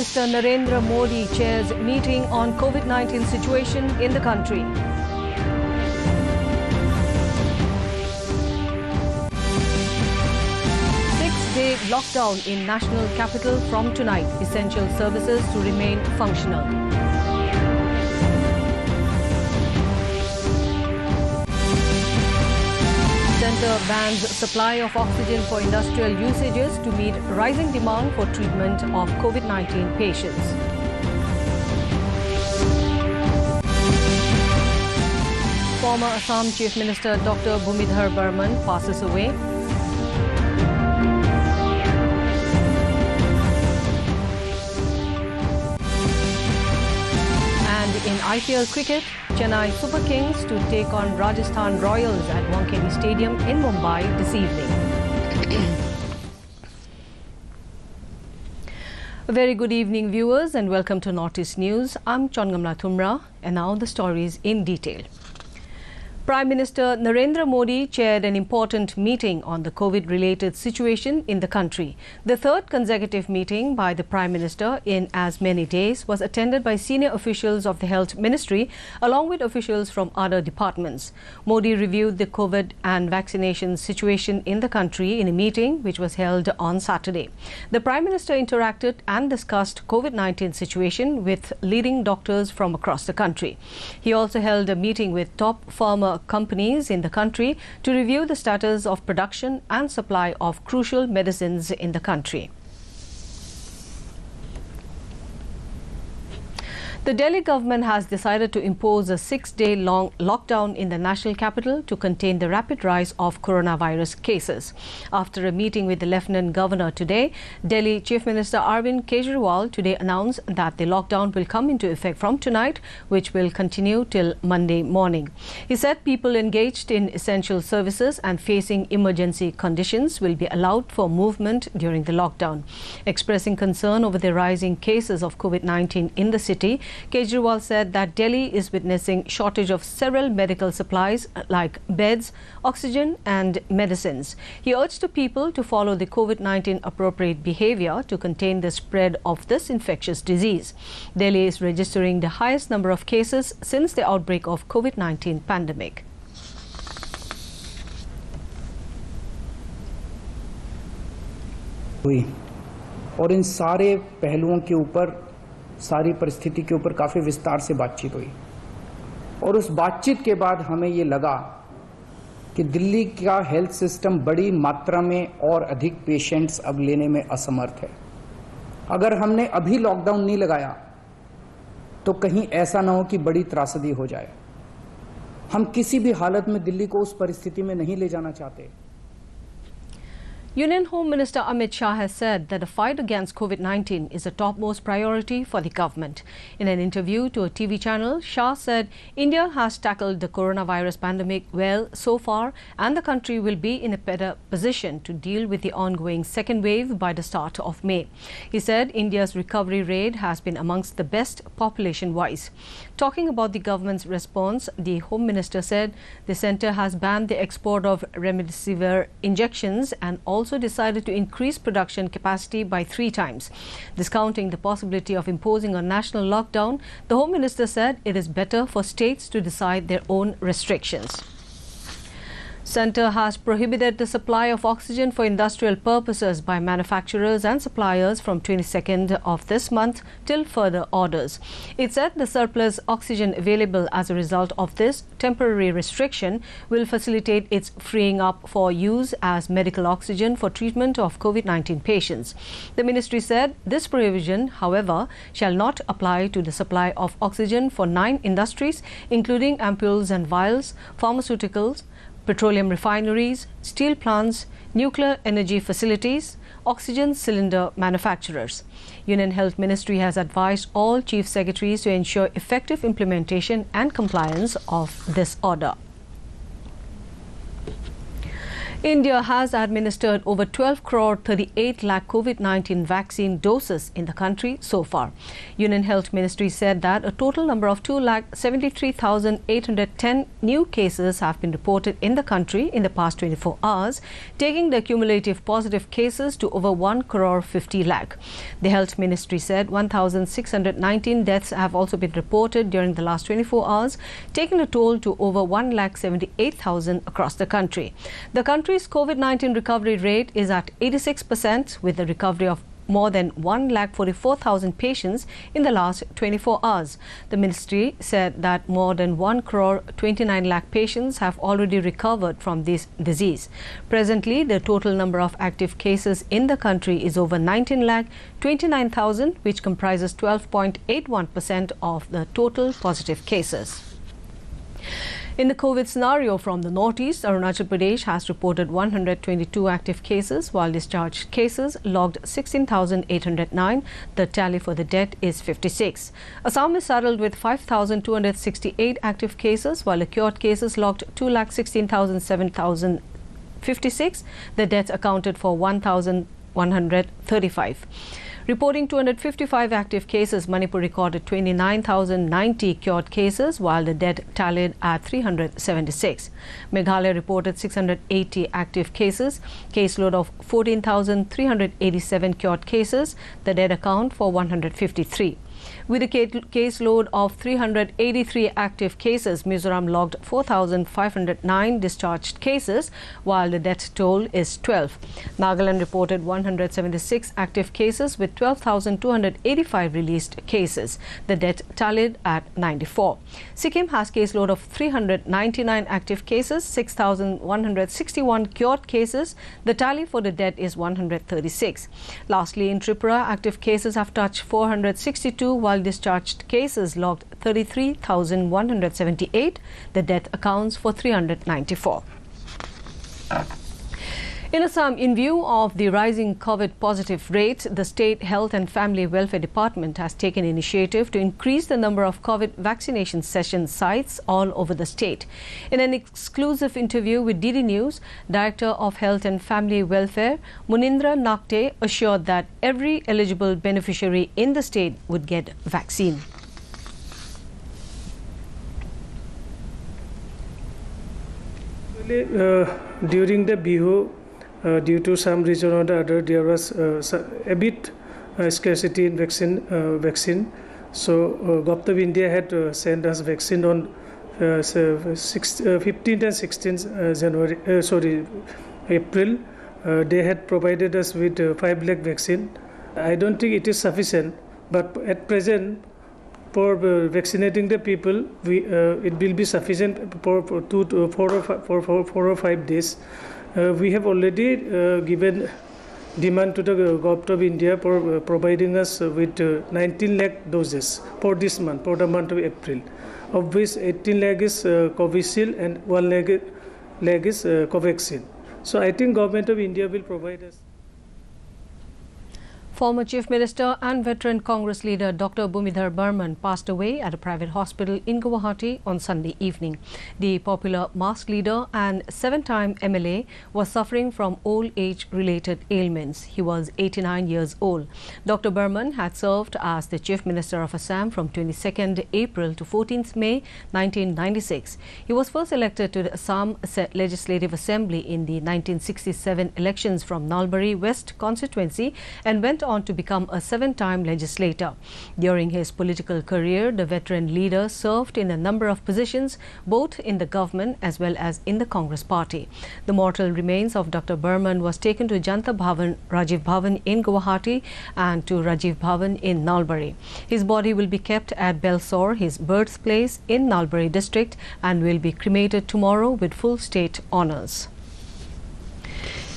Minister Narendra Modi chairs meeting on COVID-19 situation in the country. Six-day lockdown in national capital from tonight. Essential services to remain functional. Centre bans supply of oxygen for industrial usages to meet rising demand for treatment of COVID-19 patients. Former Assam Chief Minister Dr. Bhumidhar Barman passes away. And in IPL cricket, Chennai Super Kings to take on Rajasthan Royals at Wankhede Stadium in Mumbai this evening. A very good evening, viewers, and welcome to Northeast News. I'm Chongamla Thumra, and now the stories in detail. Prime Minister Narendra Modi chaired an important meeting on the COVID-related situation in the country. The third consecutive meeting by the Prime Minister in as many days was attended by senior officials of the Health Ministry along with officials from other departments. Modi reviewed the COVID and vaccination situation in the country in a meeting which was held on Saturday. The Prime Minister interacted and discussed COVID-19 situation with leading doctors from across the country. He also held a meeting with top pharma companies in the country to review the status of production and supply of crucial medicines in the country. The Delhi government has decided to impose a 6-day-long lockdown in the national capital to contain the rapid rise of coronavirus cases. After a meeting with the Lieutenant Governor today, Delhi Chief Minister Arvind Kejriwal today announced that the lockdown will come into effect from tonight, which will continue till Monday morning. He said people engaged in essential services and facing emergency conditions will be allowed for movement during the lockdown. Expressing concern over the rising cases of COVID-19 in the city, Kejriwal said that Delhi is witnessing shortage of several medical supplies like beds, oxygen and medicines. He urged the people to follow the COVID-19 appropriate behavior to contain the spread of this infectious disease. Delhi is registering the highest number of cases since the outbreak of COVID-19 pandemic. और इन सारे पहलुओं के ऊपर सारी परिस्थिति के ऊपर काफ़ी विस्तार से बातचीत हुई और उस बातचीत के बाद हमें ये लगा कि दिल्ली का हेल्थ सिस्टम बड़ी मात्रा में और अधिक पेशेंट्स अब लेने में असमर्थ है। अगर हमने अभी लॉकडाउन नहीं लगाया तो कहीं ऐसा ना हो कि बड़ी त्रासदी हो जाए। हम किसी भी हालत में दिल्ली को उस परिस्थिति में नहीं ले जाना चाहते। Union Home Minister Amit Shah has said that the fight against COVID-19 is a topmost priority for the government. In an interview to a TV channel, Shah said India has tackled the coronavirus pandemic well so far and the country will be in a better position to deal with the ongoing second wave by the start of May. He said India's recovery rate has been amongst the best population-wise. Talking about the government's response, the Home Minister said the centre has banned the export of remdesivir injections and also decided to increase production capacity by 3 times. Discounting the possibility of imposing a national lockdown, the Home Minister said it is better for states to decide their own restrictions. Centre has prohibited the supply of oxygen for industrial purposes by manufacturers and suppliers from 22nd of this month till further orders. It said the surplus oxygen available as a result of this temporary restriction will facilitate its freeing up for use as medical oxygen for treatment of COVID-19 patients. The ministry said this provision, however, shall not apply to the supply of oxygen for 9 industries, including ampoules and vials, pharmaceuticals, petroleum refineries, steel plants, nuclear energy facilities, oxygen cylinder manufacturers. Union Health Ministry has advised all Chief Secretaries to ensure effective implementation and compliance of this order. India has administered over 12 crore 38 lakh COVID-19 vaccine doses in the country so far. Union Health Ministry said that a total number of 2,73,810 new cases have been reported in the country in the past 24 hours, taking the cumulative positive cases to over 1 crore 50 lakh. The Health Ministry said 1,619 deaths have also been reported during the last 24 hours, taking the toll to over 1,78,000 across the country. The country's COVID-19 recovery rate is at 86%, with the recovery of more than 1,44,000 patients in the last 24 hours. The ministry said that more than 1 crore 29 lakh patients have already recovered from this disease. Presently, the total number of active cases in the country is over 19 lakh 29,000, which comprises 12.81% of the total positive cases. In the COVID scenario from the northeast, Arunachal Pradesh has reported 122 active cases, while discharged cases logged 16,809. The tally for the dead is 56. Assam is saddled with 5,268 active cases, while the cured cases logged 2,16,756. The deaths accounted for 1,135. Reporting 255 active cases, Manipur recorded 29,090 cured cases, while the dead tallied at 376. Meghalaya reported 680 active cases, caseload of 14,387 cured cases. The dead account for 153. With a caseload of 383 active cases, Mizoram logged 4,509 discharged cases, while the death toll is 12. Nagaland reported 176 active cases with 12,285 released cases. The death tallied at 94. Sikkim has caseload of 399 active cases, 6,161 cured cases. The tally for the death is 136. Lastly, in Tripura, active cases have touched 462, while discharged cases logged 33,178. The death accounts for 394. In Assam, in view of the rising COVID positive rate, the State Health and Family Welfare Department has taken initiative to increase the number of COVID vaccination session sites all over the state. In an exclusive interview with DD News, Director of Health and Family Welfare, Munindra Nakte, assured that every eligible beneficiary in the state would get vaccine. During the Bihu, due to some reason or the other, there was a bit scarcity in vaccine. So Government of India had sent us vaccine on 15th and 16th April. They had provided us with 5 lakh vaccine. I don't think it is sufficient, but at present, for vaccinating the people, it will be sufficient for 4 or 5 days. We have already given demand to the Government of India for providing us with 19 lakh doses for this month, for the month of April, of which 18 lakh is Covishield and 1 lakh is Covaxin. So I think Government of India will provide us. Former Chief Minister and veteran Congress leader Dr. Bhumidhar Barman passed away at a private hospital in Guwahati on Sunday evening. The popular masked leader and 7-time MLA was suffering from old age-related ailments. He was 89 years old. Dr. Barman had served as the Chief Minister of Assam from 22nd April to 14th May 1996. He was first elected to the Assam Legislative Assembly in the 1967 elections from Nalbari West constituency and went on to become a 7-time legislator. During his political career, the veteran leader served in a number of positions, both in the government as well as in the Congress party. The mortal remains of Dr. Barman was taken to Janta Bhavan, Rajiv Bhavan in Guwahati and to Rajiv Bhavan in Nalbari. His body will be kept at Belsor, his birthplace in Nalbari district, and will be cremated tomorrow with full state honours.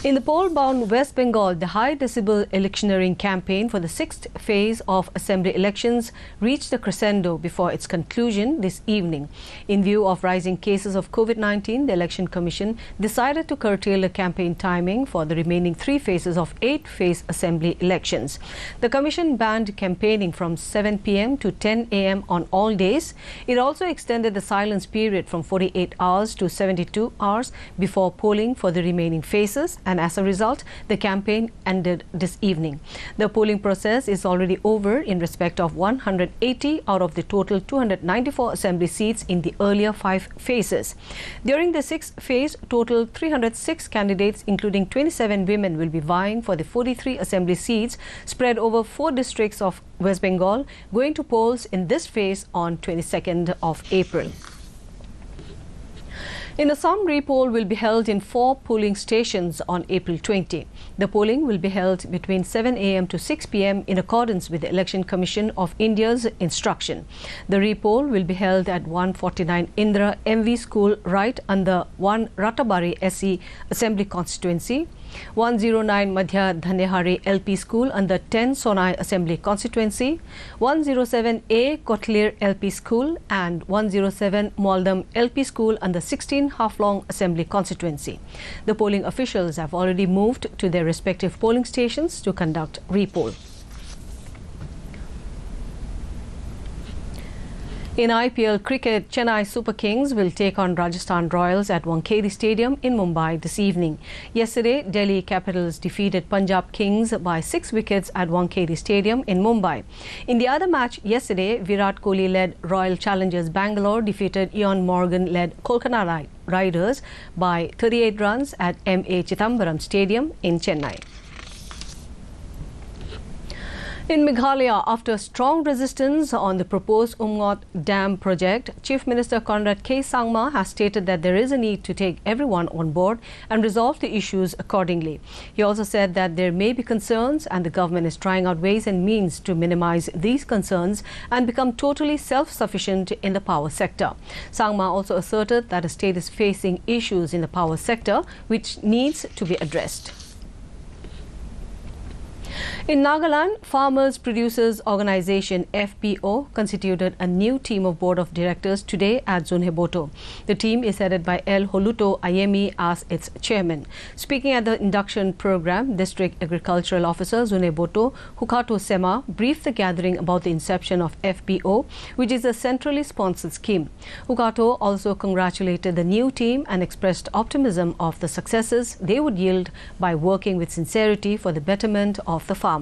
In the poll-bound West Bengal, the high-decibel electioneering campaign for the sixth phase of assembly elections reached a crescendo before its conclusion this evening. In view of rising cases of COVID-19, the Election Commission decided to curtail the campaign timing for the remaining 3 phases of 8-phase assembly elections. The Commission banned campaigning from 7 p.m. to 10 a.m. on all days. It also extended the silence period from 48 hours to 72 hours before polling for the remaining phases, and as a result, the campaign ended this evening. The polling process is already over in respect of 180 out of the total 294 assembly seats in the earlier 5 phases. During the 6th phase, total 306 candidates, including 27 women, will be vying for the 43 assembly seats spread over 4 districts of West Bengal, going to polls in this phase on 22nd of April. In Assam, re-poll will be held in 4 polling stations on April 20. The polling will be held between 7 a.m. to 6 p.m. in accordance with the Election Commission of India's instruction. The re-poll will be held at 149 Indra MV School right under 1 Ratabari SE Assembly Constituency, 109 Madhya Dhanehari LP School under 10 Sonai Assembly Constituency, 107A Kotlir LP School and 107 Moldam LP School under 16 Haflong Assembly Constituency. The polling officials have already moved to their respective polling stations to conduct re-poll. In IPL cricket, Chennai Super Kings will take on Rajasthan Royals at Wankhede Stadium in Mumbai this evening. Yesterday, Delhi Capitals defeated Punjab Kings by 6 wickets at Wankhede Stadium in Mumbai. In the other match yesterday, Virat Kohli-led Royal Challengers Bangalore defeated Ian Morgan-led Kolkata Knight Riders by 38 runs at M.A. Chidambaram Stadium in Chennai. In Meghalaya, after strong resistance on the proposed Umngot Dam project, Chief Minister Conrad K. Sangma has stated that there is a need to take everyone on board and resolve the issues accordingly. He also said that there may be concerns and the government is trying out ways and means to minimize these concerns and become totally self-sufficient in the power sector. Sangma also asserted that the state is facing issues in the power sector which needs to be addressed. In Nagaland, Farmers Producers Organization FPO constituted a new team of board of directors today at Zunheboto. The team is headed by L. Holuto Ayemi as its chairman. Speaking at the induction program, District Agricultural Officer Zunheboto Hukato Sema briefed the gathering about the inception of FPO, which is a centrally sponsored scheme. Hukato also congratulated the new team and expressed optimism of the successes they would yield by working with sincerity for the betterment of the farmers.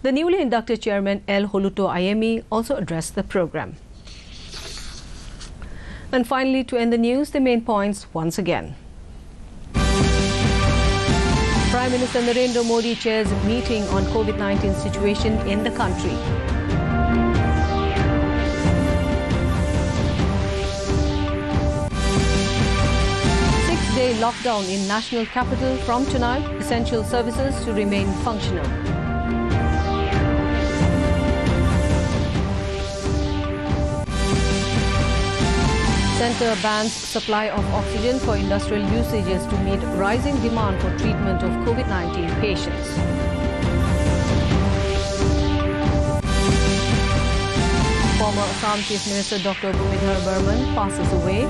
The newly inducted chairman L. Holuto Ayemi also addressed the program. And finally, to end the news, the main points once again. Prime Minister Narendra Modi chairs a meeting on COVID-19 situation in the country. Six-day lockdown in national capital from tonight. Essential services to remain functional. Centre bans supply of oxygen for industrial usages to meet rising demand for treatment of COVID-19 patients. Former Assam Chief Minister Dr. Bhumidhar Barman passes away.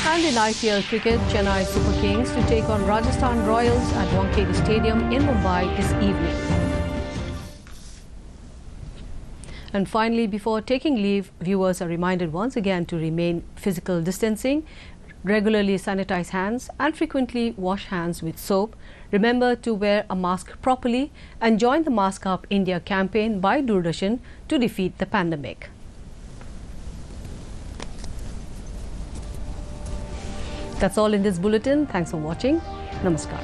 And in IPL cricket, Chennai Super Kings to take on Rajasthan Royals at Wankhede Stadium in Mumbai this evening. And finally, before taking leave, viewers are reminded once again to remain physical distancing, regularly sanitize hands and frequently wash hands with soap. Remember to wear a mask properly and join the Mask Up India campaign by Doordarshan to defeat the pandemic. That's all in this bulletin. Thanks for watching. Namaskar.